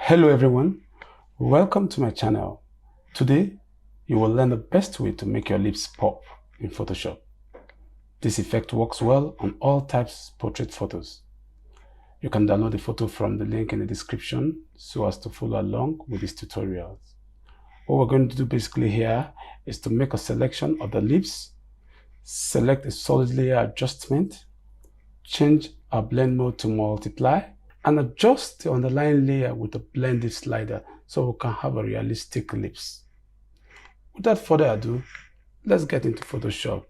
Hello everyone, welcome to my channel. Today, you will learn the best way to make your lips pop in Photoshop. This effect works well on all types of portrait photos. You can download the photo from the link in the description so as to follow along with these tutorials. What we're going to do basically here is to make a selection of the lips, select a solid layer adjustment, change our blend mode to multiply, and adjust the underlying layer with the blended slider so we can have a realistic lips. Without further ado, let's get into Photoshop.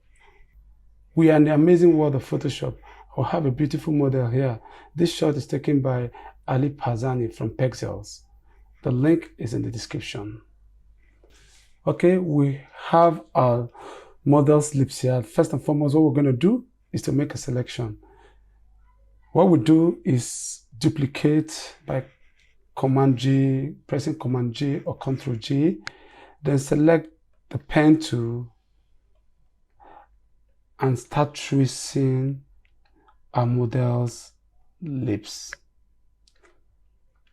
We are in the amazing world of Photoshop. I have a beautiful model here. This shot is taken by Ali Pazani from Pexels. The link is in the description. Okay, we have our model's lips here. First and foremost, what we're going to do is to make a selection. What we do is duplicate by Command G, pressing Command G or Control G, then select the pen tool and start tracing our model's lips.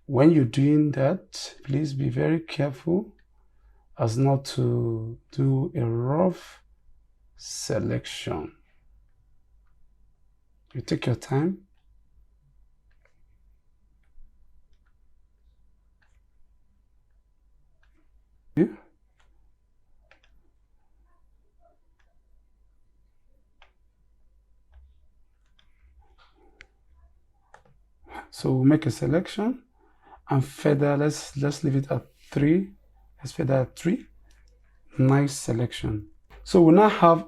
When you're doing that, please be very careful as not to do a rough selection. You take your time. So we'll make a selection and feather, let's leave it at 3. Let's feather at 3. Nice selection. So we now have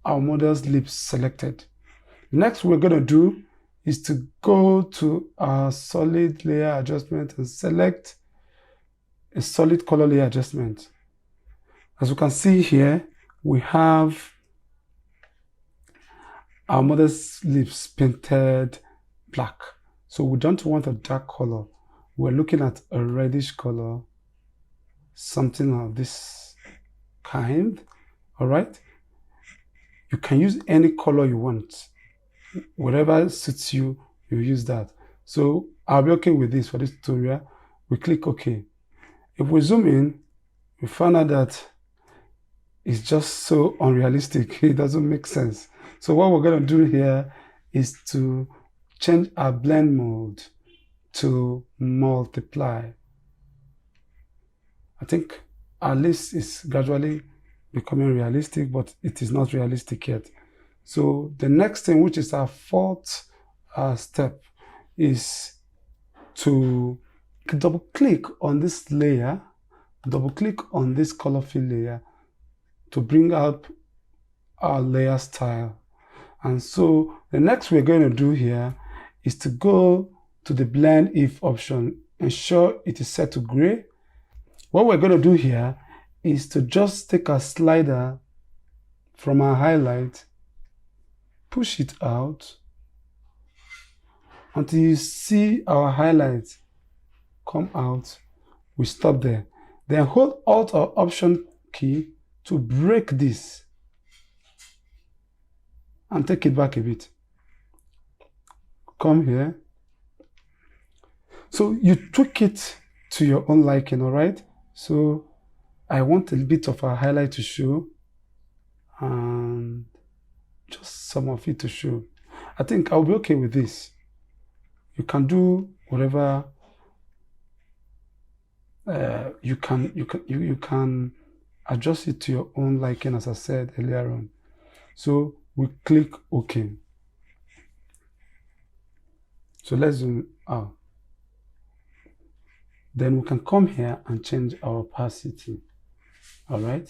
our model's lips selected. Next we're going to do is to go to our solid layer adjustment and select a solid color layer adjustment. As you can see here, we have our model's lips painted black. So we don't want a dark color. We're looking at a reddish color, something of this kind. All right. You can use any color you want. Whatever suits you, you use that. So I'll be okay with this for this tutorial. We click OK. If we zoom in, we find out that it's just so unrealistic. It doesn't make sense. So what we're going to do here is to change our blend mode to multiply. I think our list is gradually becoming realistic, but it is not realistic yet. So the next thing, which is our fourth step, is to double click on this layer, double click on this color fill layer to bring up our layer style. And so the next we're going to do here is to go to the blend if option, ensure it is set to gray. What we're going to do here is to just take a slider from our highlight, push it out until you see our highlight come out. We stop there. Then hold Alt or Option key to break this and take it back a bit. Come here. So you tweak it to your own liking, all right? So I want a bit of a highlight to show and just some of it to show. I think I'll be okay with this. You can do whatever you can adjust it to your own liking, as I said earlier on. So we click OK. So let's zoom out. Then we can come here and change our opacity. All right.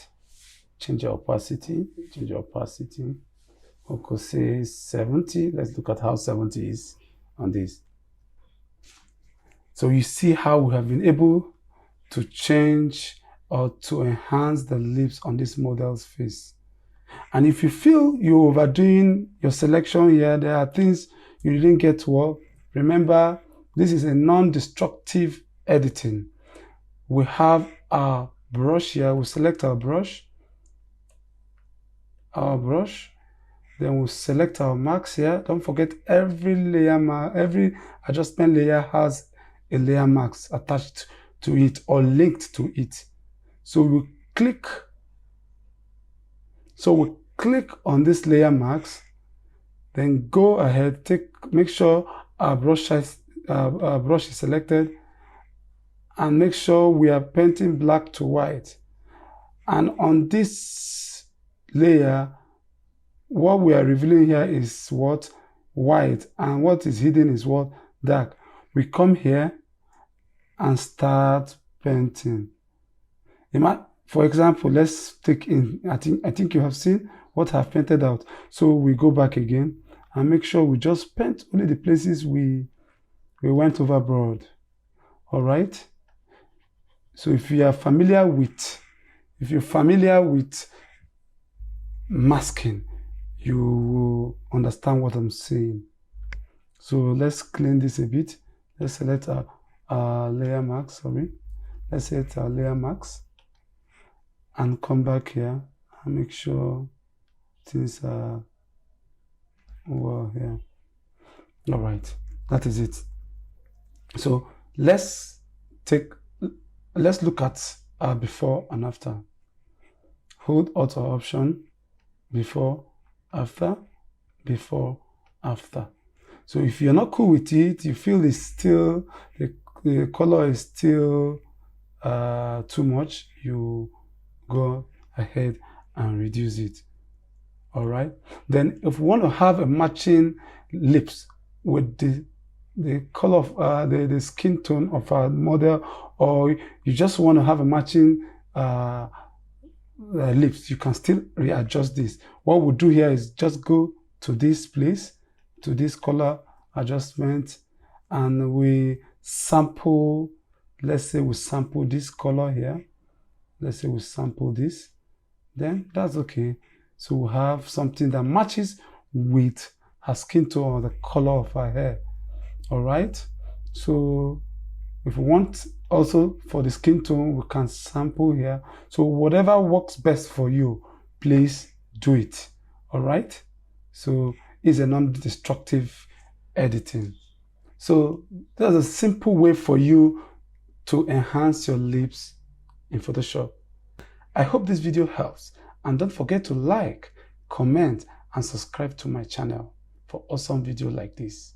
Change our opacity. Change our opacity. We could say 70. Let's look at how 70 is on this. So you see how we have been able to change or to enhance the lips on this model's face. And if you feel you're overdoing your selection here, there are things you didn't get well, remember this is a non-destructive editing. We have our brush here. We select our brush, then we'll select our marks here. Don't forget every layer mark, every adjustment layer has a layer mask attached to it or linked to it. So we click on this layer mask, then go ahead, make sure our brush is selected, and make sure we are painting black to white. And on this layer, what we are revealing here is what? White, and what is hidden is what? Dark. We come here and start painting. For example, let's take in, I think you have seen what I've painted out. So we go back again and make sure we just paint only the places we went overboard. All right. So if you're familiar with masking, you will understand what I'm saying. So let's clean this a bit. Let's select our layer mask, Let's select our layer mask and come back here and make sure things are well here. All right, that is it. So let's look at our before and after. Hold Alt or Option, before, after, before, after. So if you're not cool with it, you feel it's still, the color is still too much, you go ahead and reduce it. All right. Then if we want to have a matching lips with the color of the skin tone of our model, or you just want to have a matching lips, you can still readjust this. What we'll do here is just go to this place, to this color adjustment, and we sample. Let's say we sample this color here. Let's say we sample this. Then that's okay. So we have something that matches with her skin tone or the color of her hair. All right. So if we want also for the skin tone, we can sample here. So whatever works best for you, please do it. All right. So it's a non-destructive editing. So there's a simple way for you to enhance your lips in Photoshop. I hope this video helps, and don't forget to like, comment, and subscribe to my channel for awesome videos like this.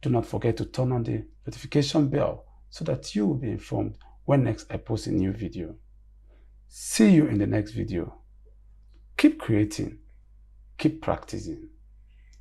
Do not forget to turn on the notification bell so that you will be informed when next I post a new video. See you in the next video. Keep creating, keep practicing.